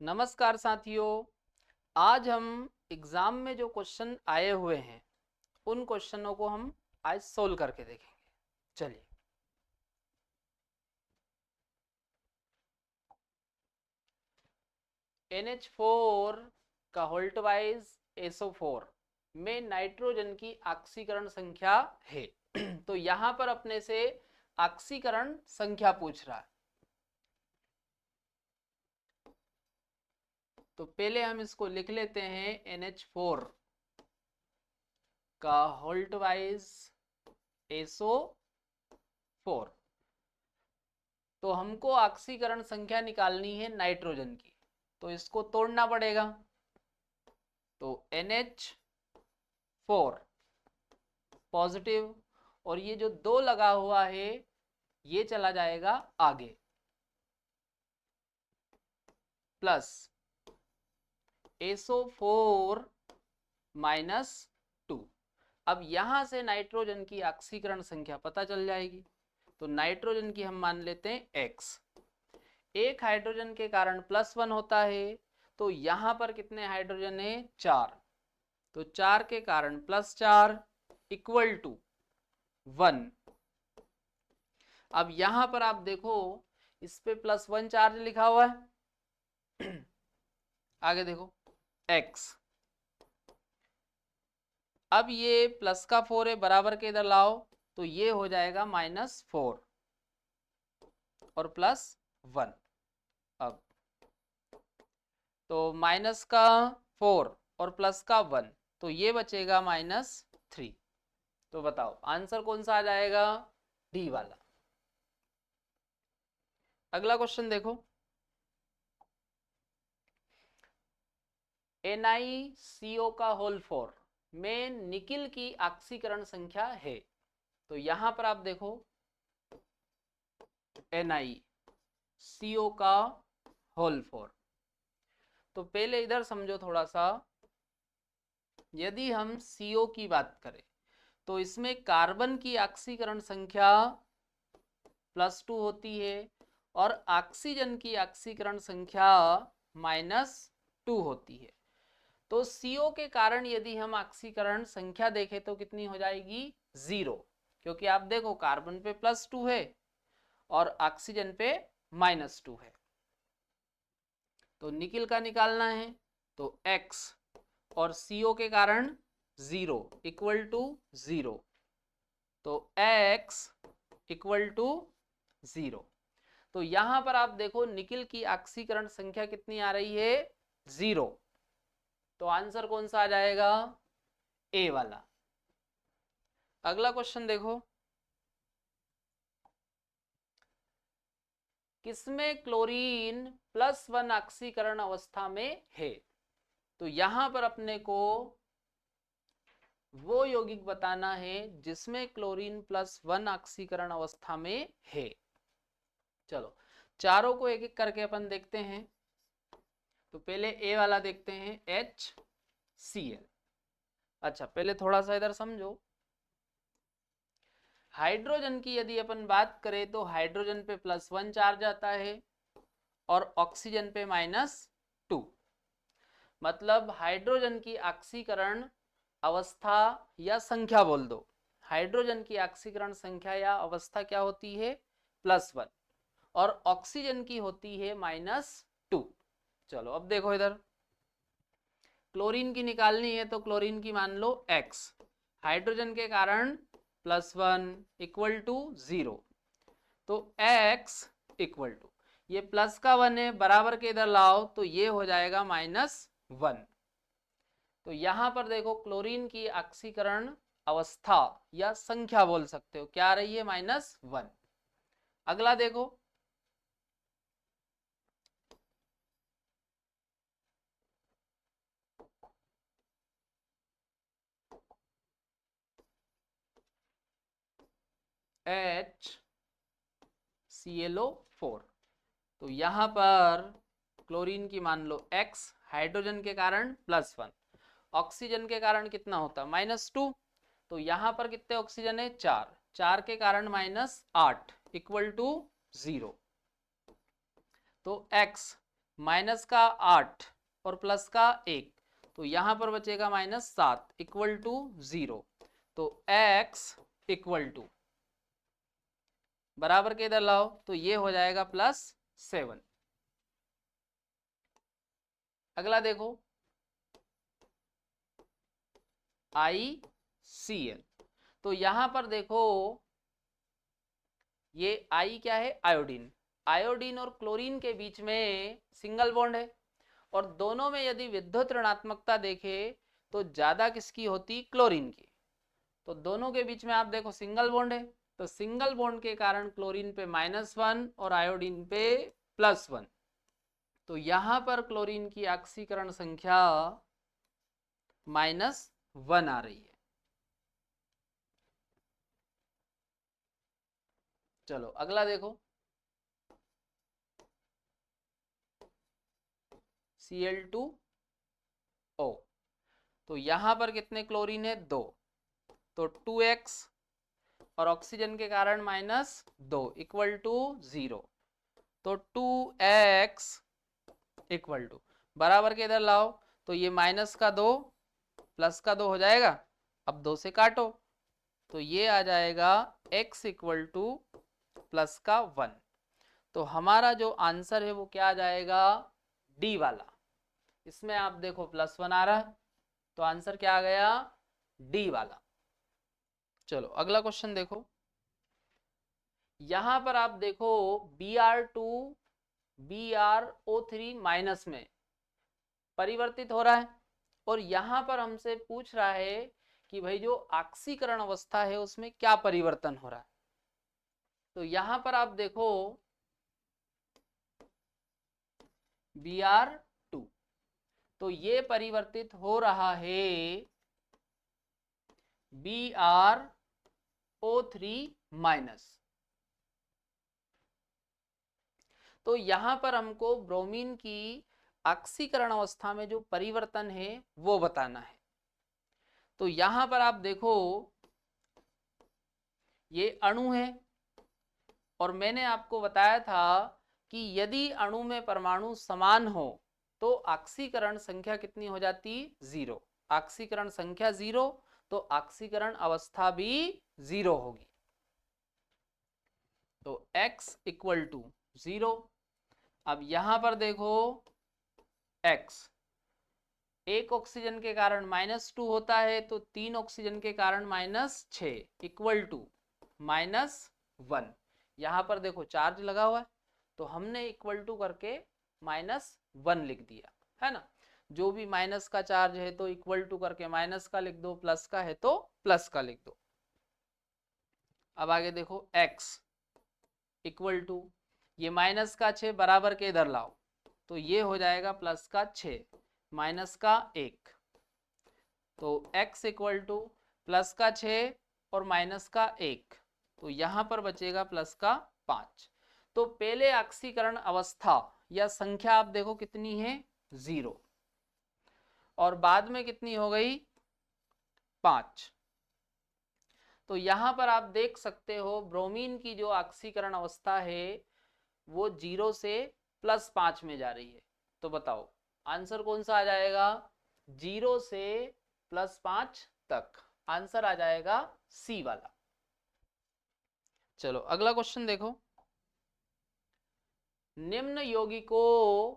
नमस्कार साथियों। आज हम एग्जाम में जो क्वेश्चन आए हुए हैं उन क्वेश्चनों को हम आज सोल्व करके देखेंगे। चलिए, NH4 का होल्ट वाइज SO4 में नाइट्रोजन की ऑक्सीकरण संख्या है। तो यहां पर अपने से ऑक्सीकरण संख्या पूछ रहा है। तो पहले हम इसको लिख लेते हैं, NH4 का होल्ट वाइज SO4। तो हमको ऑक्सीकरण संख्या निकालनी है नाइट्रोजन की, तो इसको तोड़ना पड़ेगा। तो NH4 पॉजिटिव और ये जो 2 लगा हुआ है ये चला जाएगा आगे, प्लस SO4 -2। अब यहां से नाइट्रोजन की ऑक्सीकरण संख्या पता चल जाएगी। तो नाइट्रोजन की हम मान लेते हैं X। एक हाइड्रोजन के कारण +1 होता है, तो यहां पर कितने हाइड्रोजन है? 4। तो 4 के कारण +4 इक्वल टू 1। अब यहां पर आप देखो, इस पे +1 चार्ज लिखा हुआ है। आगे देखो X। अब ये प्लस का 4 है, बराबर के इधर लाओ, तो ये हो जाएगा -4 और +1। अब तो माइनस का 4 और प्लस का 1, तो ये बचेगा -3। तो बताओ आंसर कौन सा आ जाएगा? डी वाला। अगला क्वेश्चन देखो, NiCO का होल 4 में निकिल की ऑक्सीकरण संख्या है। तो यहां पर आप देखो NiCO का होल 4। तो पहले इधर समझो थोड़ा सा। यदि हम CO की बात करें तो इसमें कार्बन की ऑक्सीकरण संख्या +2 होती है और ऑक्सीजन की ऑक्सीकरण संख्या -2 होती है। तो CO के कारण यदि हम ऑक्सीकरण संख्या देखें तो कितनी हो जाएगी? 0, क्योंकि आप देखो कार्बन पे +2 है और ऑक्सीजन पे -2 है। तो निकिल का निकालना है, तो X और CO के कारण 0 इक्वल टू 0। तो X इक्वल टू 0। तो यहां पर आप देखो निकिल की ऑक्सीकरण संख्या कितनी आ रही है? 0। तो आंसर कौन सा आ जाएगा? ए वाला। अगला क्वेश्चन देखो, किसमें क्लोरीन +1 ऑक्सीकरण अवस्था में है? तो यहां पर अपने को वो यौगिक बताना है जिसमें क्लोरीन +1 ऑक्सीकरण अवस्था में है। चलो चारों को एक एक करके अपन देखते हैं। तो पहले ए वाला देखते हैं, HCl। अच्छा, पहले थोड़ा सा इधर समझो। हाइड्रोजन की यदि अपन बात करें तो हाइड्रोजन पे +1 चार्ज आता है और ऑक्सीजन पे -2। मतलब हाइड्रोजन की ऑक्सीकरण अवस्था या संख्या बोल दो, हाइड्रोजन की ऑक्सीकरण संख्या या अवस्था क्या होती है? +1 और ऑक्सीजन की होती है -2। चलो अब देखो इधर, क्लोरीन की निकालनी है तो क्लोरीन की मान लो X। हाइड्रोजन के कारण +1 इक्वल टू 0। तो X इक्वल टू, ये प्लस का 1 है, बराबर के इधर लाओ, तो ये हो जाएगा -1। तो यहां पर देखो क्लोरीन की ऑक्सीकरण अवस्था या संख्या बोल सकते हो, क्या आ रही है? -1। अगला देखो, HClO4। तो यहां पर क्लोरीन की मान लो X, हाइड्रोजन के कारण +1, ऑक्सीजन के कारण कितना होता? -2। तो यहां पर कितने ऑक्सीजन है? 4। 4 के कारण -8 इक्वल टू 0। तो X माइनस का 8 और प्लस का 1, तो यहां पर बचेगा -7 इक्वल टू 0। तो x इक्वल टू बराबर के इधर लाओ, तो ये हो जाएगा +7। अगला देखो ICl। तो यहां पर देखो ये I क्या है, आयोडीन। आयोडीन और क्लोरीन के बीच में सिंगल बॉन्ड है, और दोनों में यदि विद्युत ऋणात्मकता देखे तो ज्यादा किसकी होती, क्लोरीन की। तो दोनों के बीच में आप देखो सिंगल बॉन्ड है, तो सिंगल बॉन्ड के कारण क्लोरीन पे -1 और आयोडीन पे +1। तो यहां पर क्लोरीन की ऑक्सीकरण संख्या -1 आ रही है। चलो अगला देखो Cl2O। तो यहां पर कितने क्लोरीन है, 2, तो 2x और ऑक्सीजन के कारण -2 इक्वल टू 0। तो 2x इक्वल टू बराबर के इधर लाओ, तो ये -2 प्लस का 2 हो जाएगा, अब 2 से काटो, तो ये आ जाएगा x इक्वल टू +1। तो हमारा जो आंसर है वो क्या आ जाएगा, डी वाला। इसमें आप देखो +1 आ रहा है, तो आंसर क्या आ गया, डी वाला। चलो अगला क्वेश्चन देखो, यहां पर आप देखो Br2 BrO3 माइनस में परिवर्तित हो रहा है, और यहां पर हमसे पूछ रहा है कि भाई जो ऑक्सीकरण अवस्था है उसमें क्या परिवर्तन हो रहा है। तो यहां पर आप देखो Br2, तो ये परिवर्तित हो रहा है BrO3 माइनस। तो यहां पर हमको ब्रोमीन की ऑक्सीकरण अवस्था में जो परिवर्तन है वो बताना है। तो यहां पर आप देखो ये अणु है, और मैंने आपको बताया था कि यदि अणु में परमाणु समान हो तो ऑक्सीकरण संख्या कितनी हो जाती, 0। ऑक्सीकरण संख्या 0, तो ऑक्सीकरण अवस्था भी 0 होगी। तो x इक्वल टू 0। अब यहां पर देखो x, एक ऑक्सीजन के कारण -2 होता है, तो 3 ऑक्सीजन के कारण -6 इक्वल टू -1। यहां पर देखो चार्ज लगा हुआ है, तो हमने इक्वल टू करके -1 लिख दिया है ना। जो भी माइनस का चार्ज है तो इक्वल टू करके माइनस का लिख दो, प्लस का है तो प्लस का लिख दो। अब आगे देखो x इक्वल टू, ये माइनस का 6 बराबर के इधर लाओ, तो ये हो जाएगा प्लस का 6 माइनस का 1। तो x इक्वल टू प्लस का 6 और माइनस का 1, तो यहां पर बचेगा प्लस का 5। तो पहले ऑक्सीकरण अवस्था या संख्या आप देखो कितनी है, 0, और बाद में कितनी हो गई, 5। तो यहां पर आप देख सकते हो ब्रोमीन की जो ऑक्सीकरण अवस्था है वो 0 से +5 में जा रही है। तो बताओ आंसर कौन सा आ जाएगा, 0 से +5 तक आंसर आ जाएगा सी वाला। चलो अगला क्वेश्चन देखो, निम्न यौगिकों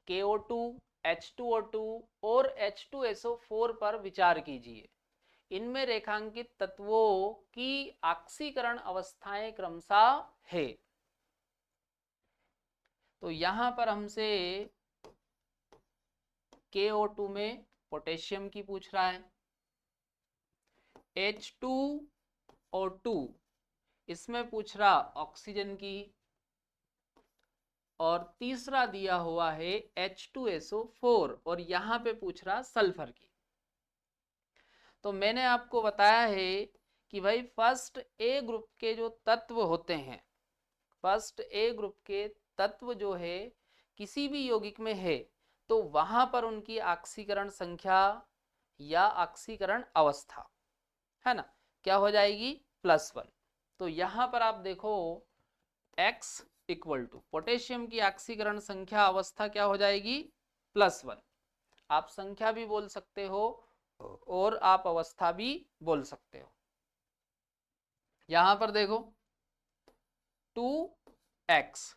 KO2 H2O2 और H2SO4 पर विचार कीजिए। इनमें रेखांकित तत्वों की ऑक्सीकरण अवस्थाएं क्रमशः है। तो यहां पर हमसे KO2 में पोटेशियम की पूछ रहा है, H2O2 इसमें पूछ रहा ऑक्सीजन की, और तीसरा दिया हुआ है H2SO4 और यहां पे पूछ रहा सल्फर की। तो मैंने आपको बताया है कि भाई फर्स्ट ए ग्रुप के जो तत्व होते हैं, फर्स्ट ए ग्रुप के तत्व जो है किसी भी यौगिक में है, तो वहां पर उनकी ऑक्सीकरण संख्या या ऑक्सीकरण अवस्था है ना क्या हो जाएगी, +1। तो यहां पर आप देखो x इक्वल टू पोटेशियम की ऑक्सीकरण संख्या अवस्था क्या हो जाएगी +1। आप संख्या भी बोल सकते हो और आप अवस्था भी बोल सकते हो। यहां पर देखो 2x,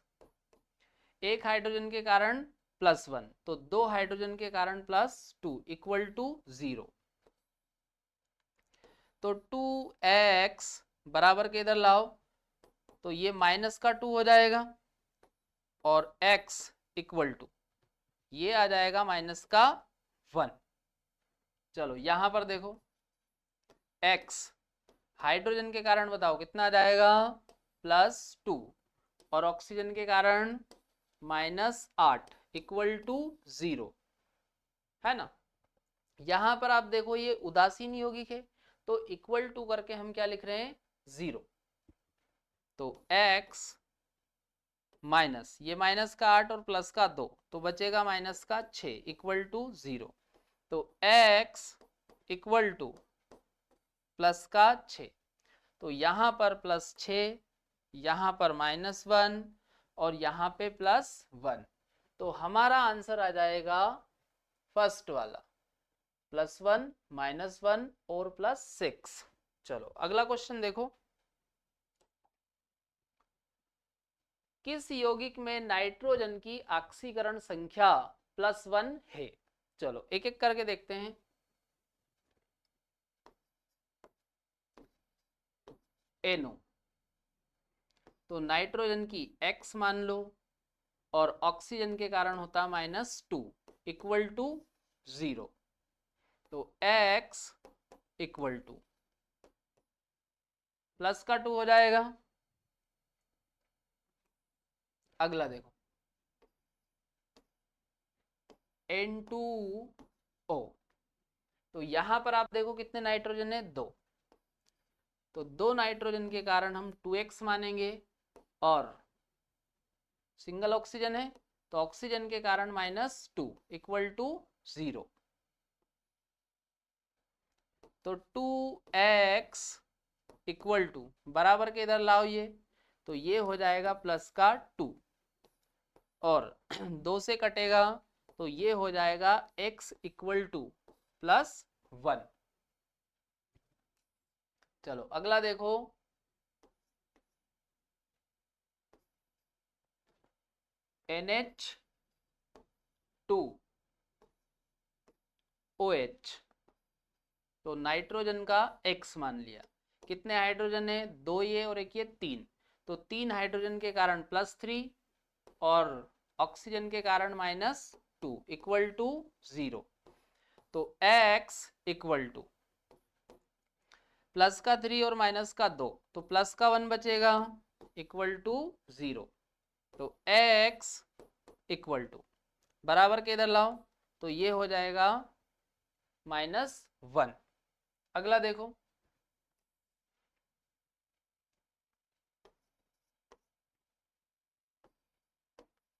एक हाइड्रोजन के कारण +1, तो 2 हाइड्रोजन के कारण +2 इक्वल टू 0। तो 2x बराबर के इधर लाओ तो ये -2 हो जाएगा और x इक्वल टू ये आ जाएगा -1। चलो यहां पर देखो x हाइड्रोजन के कारण बताओ कितना आ जाएगा +2 और ऑक्सीजन के कारण -8 इक्वल टू 0, है ना। यहां पर आप देखो ये उदासीन यौगिक है तो इक्वल टू करके हम क्या लिख रहे हैं 0। तो x माइनस ये -8 और +2 तो बचेगा -6 इक्वल टू 0। तो x इक्वल टू +6, तो यहां पर +6, यहां पर -1 और यहां पे +1, तो हमारा आंसर आ जाएगा फर्स्ट वाला +1 -1 और +6। चलो अगला क्वेश्चन देखो, किस यौगिक में नाइट्रोजन की ऑक्सीकरण संख्या +1 है। चलो एक एक करके देखते हैं। NO, तो नाइट्रोजन की x मान लो और ऑक्सीजन के कारण होता -2 इक्वल टू 0। तो x इक्वल टू +2 हो जाएगा। अगला देखो N2O, तो यहां पर आप देखो कितने नाइट्रोजन है 2, तो 2 नाइट्रोजन के कारण हम 2x मानेंगे और सिंगल ऑक्सीजन है तो ऑक्सीजन के कारण -2 इक्वल टू 0। तो 2x इक्वल टू बराबर के इधर लाओ ये, तो ये हो जाएगा +2 और 2 से कटेगा तो ये हो जाएगा x इक्वल टू +1। चलो अगला देखो NH2OH, तो नाइट्रोजन का x मान लिया, कितने हाइड्रोजन है 2 ये और एक ये 3, तो 3 हाइड्रोजन के कारण +3 और ऑक्सीजन के कारण -2 इक्वल टू 0। तो x इक्वल टू +3 और -2, तो +1 बचेगा इक्वल टू 0। तो x इक्वल टू बराबर के इधर लाओ तो ये हो जाएगा -1। अगला देखो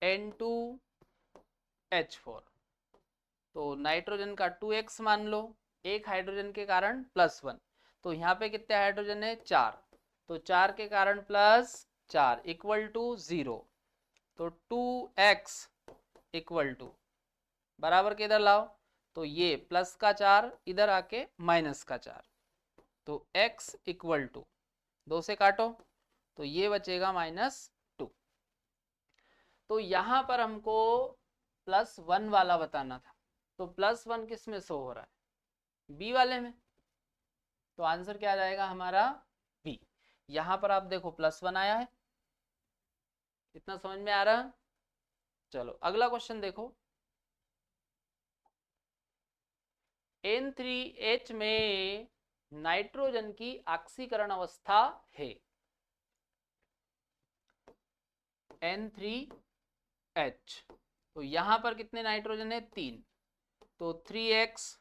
N2H4, तो नाइट्रोजन का 2x मान लो, एक हाइड्रोजन के कारण +1, तो यहाँ पे कितने हाइड्रोजन है 4, तो 4 के कारण +4 इक्वल टू 0। तो 2x इक्वल टू बराबर के इधर लाओ तो ये +4 इधर आके -4, तो x इक्वल टू 2 से काटो तो ये बचेगा -2। तो यहां पर हमको +1 वाला बताना था, तो +1 किस में शो हो रहा है बी वाले में, तो आंसर क्या आ जाएगा हमारा बी। यहां पर आप देखो +1 आया है, इतना समझ में आ रहा है। चलो अगला क्वेश्चन देखो N3H में नाइट्रोजन की ऑक्सीकरण अवस्था है N3H, तो यहां पर कितने नाइट्रोजन है 3, तो 3x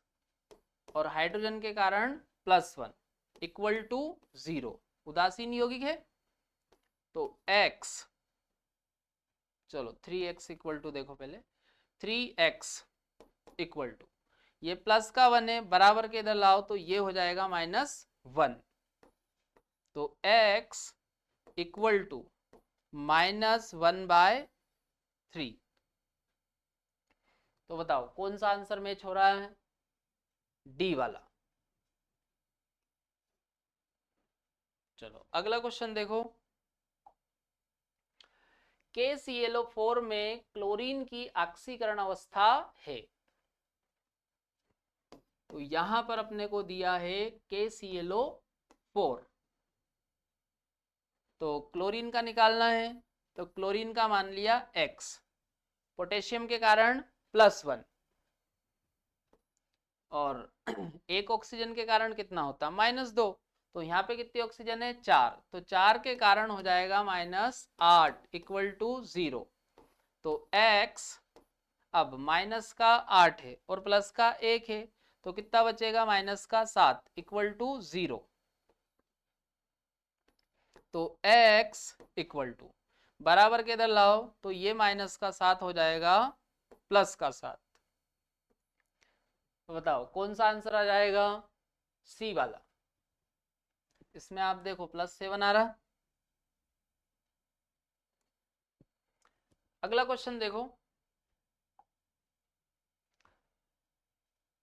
और हाइड्रोजन के कारण +1 इक्वल टू 0, उदासीन यौगिक है तो x, चलो 3x इक्वल टू देखो पहले 3x इक्वल टू ये +1 है बराबर के इधर लाओ तो ये हो जाएगा -1। तो x इक्वल टू -1/3। तो बताओ कौन सा आंसर मैच हो रहा है? डी वाला। चलो अगला क्वेश्चन देखो। KClO4 में क्लोरीन की ऑक्सीकरण अवस्था है। तो यहां पर अपने को दिया है KClO4, तो क्लोरीन का निकालना है। तो क्लोरीन का मान लिया X, पोटेशियम के कारण +1, और एक ऑक्सीजन के कारण कितना होता? -2। तो यहाँ पे कितनी ऑक्सीजन है? 4। तो 4 के कारण हो जाएगा -8 = 0। तो x अब माइनस का 8 है और प्लस का 1 है, तो कितना बचेगा? -7 = 0। तो x = बराबर के इधर लाओ, तो ये -7 हो जाएगा +7। तो बताओ कौन सा आंसर आ जाएगा? सी वाला। इसमें आप देखो +7 आ रहा। अगला क्वेश्चन देखो।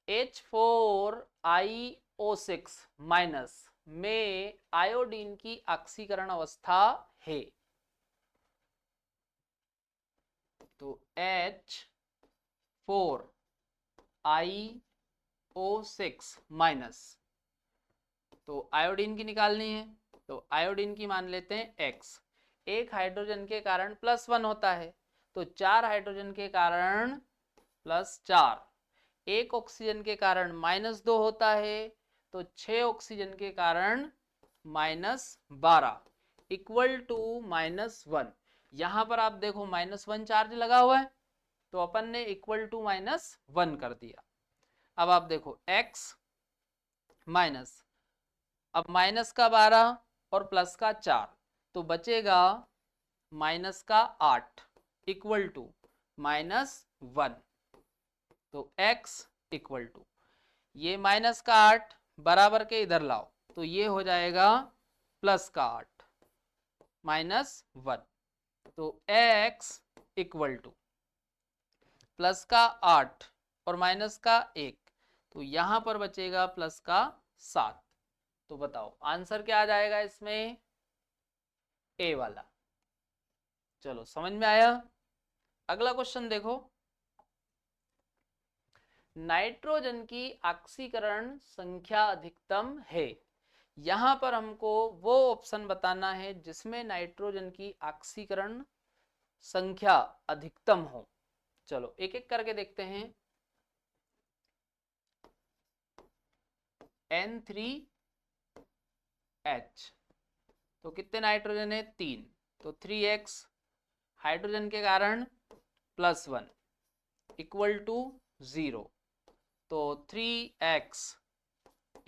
H4IO6- में आयोडीन की ऑक्सीकरण अवस्था है। तो H4IO6- तो आयोडीन की निकालनी है। तो आयोडीन की मान लेते हैं X। एक हाइड्रोजन के कारण +1 होता है, तो 4 हाइड्रोजन के कारण +4, एक ऑक्सीजन के कारण -2 होता है, तो 6 ऑक्सीजन के कारण -12 = -1। यहां पर आप देखो -1 चार्ज लगा हुआ है, तो अपन ने =-1 कर दिया। अब आप देखो x माइनस, अब माइनस का 12 और प्लस का 4, तो बचेगा -8 = -1। तो x = ये -8 बराबर के इधर लाओ, तो ये हो जाएगा +8 -1। तो x = प्लस का 8 और माइनस का 1, तो यहां पर बचेगा +7। तो बताओ आंसर क्या आ जाएगा इसमें? ए वाला। चलो समझ में आया। अगला क्वेश्चन देखो। नाइट्रोजन की ऑक्सीकरण संख्या अधिकतम है। यहां पर हमको वो ऑप्शन बताना है जिसमें नाइट्रोजन की ऑक्सीकरण संख्या अधिकतम हो। चलो एक एक करके देखते हैं। N3H, तो कितने नाइट्रोजन है? 3, तो 3x हाइड्रोजन के कारण +1 = 0। तो 3x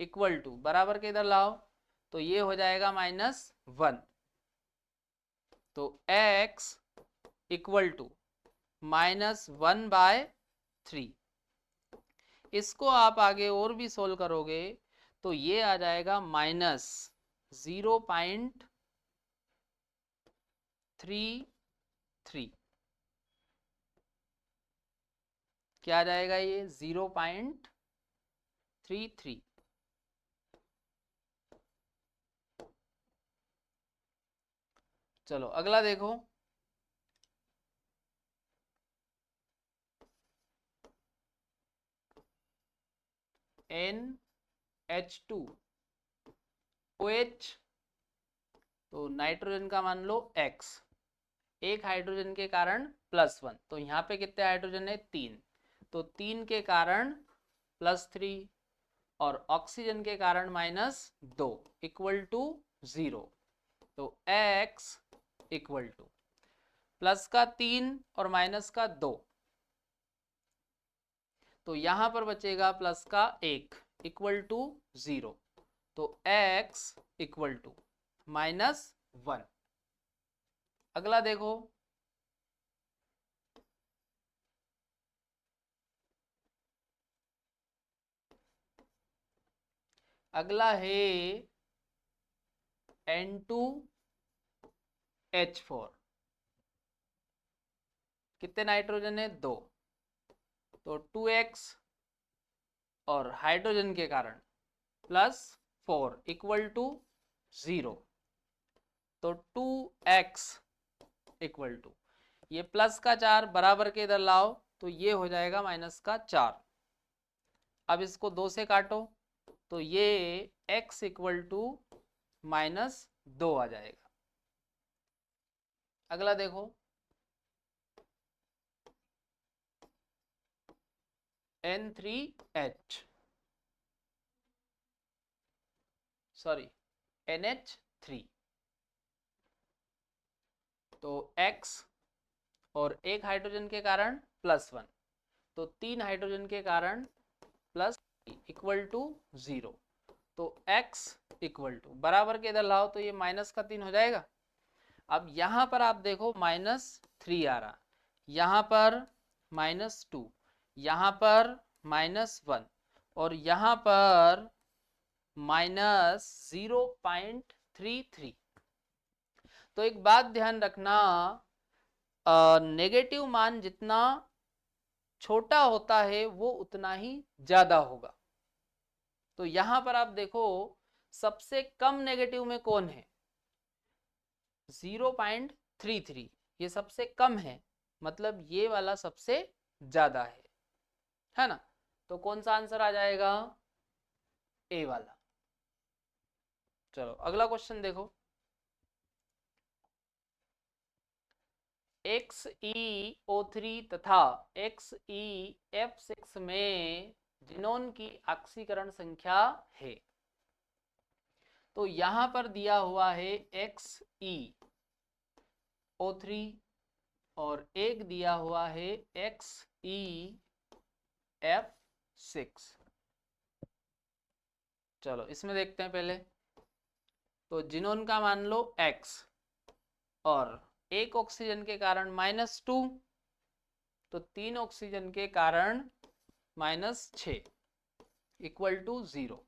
= बराबर के इधर लाओ, तो ये हो जाएगा -1। तो x = -1/3। इसको आप आगे और भी सोल्व करोगे तो ये आ जाएगा -0.33। क्या आ जाएगा ये? 0.33। चलो अगला देखो। NH2OH, तो नाइट्रोजन का मान लो X, एक हाइड्रोजन के कारण +1, तो यहाँ पे कितने हाइड्रोजन है? 3, तो 3 के कारण +3 और ऑक्सीजन के कारण -2 = 0। तो x = प्लस का 3 और माइनस का 2, तो यहां पर बचेगा प्लस का 1 = 0। तो x = -1। अगला देखो। अगला है N2H4। कितने नाइट्रोजन है? 2, तो 2x और हाइड्रोजन के कारण +4 इक्वल टू 0, तो 2x इक्वल टू, ये प्लस का 4 बराबर के इधर लाओ तो ये हो जाएगा -4। अब इसको 2 से काटो तो ये x इक्वल टू -2 आ जाएगा। अगला देखो, N3H सॉरी NH3, तो x और एक हाइड्रोजन के कारण +1, तो 3 हाइड्रोजन के कारण इक्वल टू 0, तो x इक्वल टू बराबर के इधर लाओ तो ये -3 हो जाएगा। अब यहाँ पर आप देखो -3 आ रहा, यहाँ पर -2, यहाँ पर -1 और यहाँ पर -0.33। तो एक बात ध्यान रखना, नेगेटिव मान जितना छोटा होता है वो उतना ही ज्यादा होगा। तो यहां पर आप देखो सबसे कम नेगेटिव में कौन है? 0.33, ये सबसे कम है, मतलब ये वाला सबसे ज्यादा है ना? तो कौन सा आंसर आ जाएगा? ए वाला। चलो अगला क्वेश्चन देखो, XeO3 तथा XeF6 में जिनोन की ऑक्सीकरण संख्या है। तो यहां पर दिया हुआ है XeO3 और एक दिया हुआ है XeF6। चलो इसमें देखते हैं पहले, तो जिनोन का मान लो X और एक ऑक्सीजन के कारण -2, तो 3 ऑक्सीजन के कारण -6 इक्वल टू 0,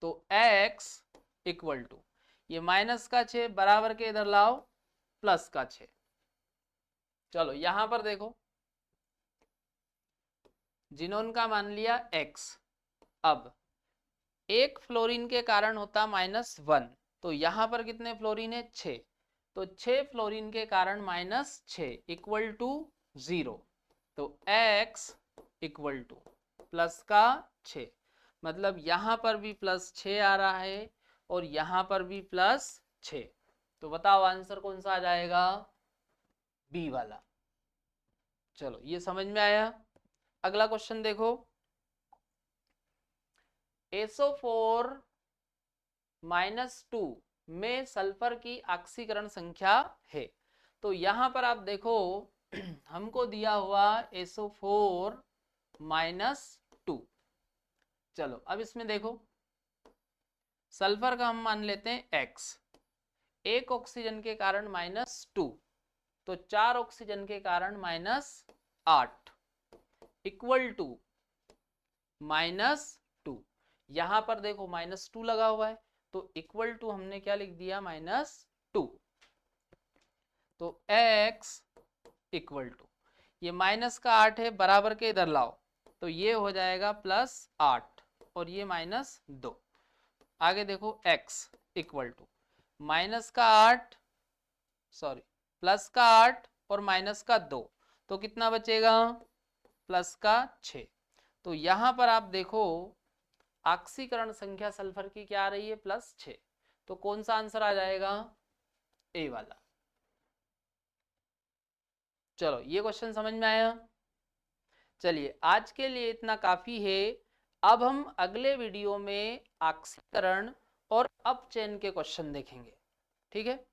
तो x इक्वल टू ये -6 बराबर के इधर लाओ +6। चलो यहां पर देखो, जिनोन का मान लिया x, अब एक फ्लोरीन के कारण होता -1, तो यहां पर कितने फ्लोरीन है? 6, तो 6 फ्लोरीन के कारण -6 इक्वल टू 0, तो x इक्वल टू +6, मतलब यहां पर भी +6 आ रहा है और यहां पर भी +6, तो बताओ आंसर कौन सा आ जाएगा? बी वाला। चलो ये समझ में आया। अगला क्वेश्चन देखो, SO4 -2 में सल्फर की ऑक्सीकरण संख्या है। तो यहां पर आप देखो हमको दिया हुआ SO4 -2। चलो अब इसमें देखो, सल्फर का हम मान लेते हैं x, एक ऑक्सीजन के कारण -2, तो 4 ऑक्सीजन के कारण -8 इक्वल टू -2। यहां पर देखो -2 लगा हुआ है, तो इक्वल टू हमने क्या लिख दिया? -2, तो x इक्वल टू ये -8 है बराबर के इधर लाओ तो ये हो जाएगा +8 और ये -2। आगे देखो x इक्वल टू -8 सॉरी +8 और -2, तो कितना बचेगा? +6। तो यहां पर आप देखो ऑक्सीकरण संख्या सल्फर की क्या आ रही है? +6, तो कौन सा आंसर आ जाएगा? ए वाला। चलो ये क्वेश्चन समझ में आया। चलिए आज के लिए इतना काफी है। अब हम अगले वीडियो में ऑक्सीकरण और अपचयन के क्वेश्चन देखेंगे, ठीक है।